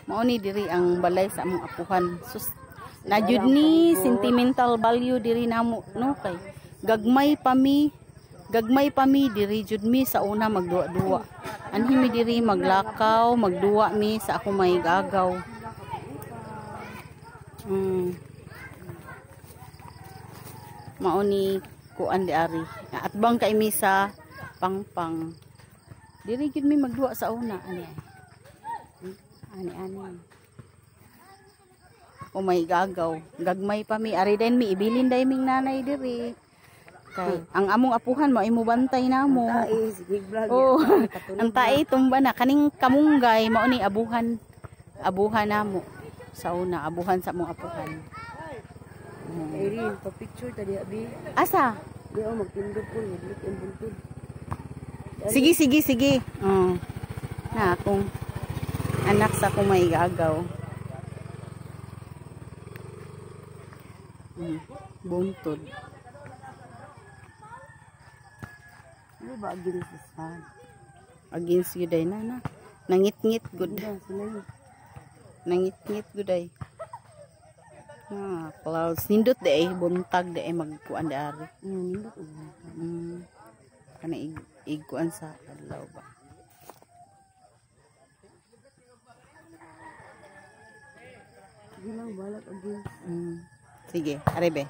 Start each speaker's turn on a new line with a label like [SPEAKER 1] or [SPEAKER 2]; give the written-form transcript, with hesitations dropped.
[SPEAKER 1] Mao ni diri ang balay sa among apuhan. Sus, na jud ni sentimental value diri namo no kay gagmay pa mi diri jud mi sa una magduwa-duwa. Anhi mi diri maglakaw, magduwa mi sa ako may gagaw. Mao ni kuan di ari. At bang kay mi sa pangpang. Diri gid mi magduwa sa una ani. Ani. O may gagaw. Gagmay pa mi ari din mi ibilin day ming nanay diri. Kay ang among apuhan mao imo bantay namo. Oh, ang tae tumba na kaning kamunggay mao ni abuhan namo sa una abuhan sa among apuhan.
[SPEAKER 2] Erin, pa-picture tadi abi.
[SPEAKER 1] Asa?
[SPEAKER 2] Di magtindog ko, naglit ang buntod.
[SPEAKER 1] Sige. Na akong anak sa akong may gagaw. Buntod.
[SPEAKER 2] Ano ba against the sun?
[SPEAKER 1] Against yun ay na. Nangit-ngit good. Nangit-ngit good ay. Clouds. Nindot de buntag de magkuan de ari.
[SPEAKER 2] Nindot.
[SPEAKER 1] Kana iguan sa adlaw ba.
[SPEAKER 2] Gilang balak against.
[SPEAKER 1] Sige, arebe.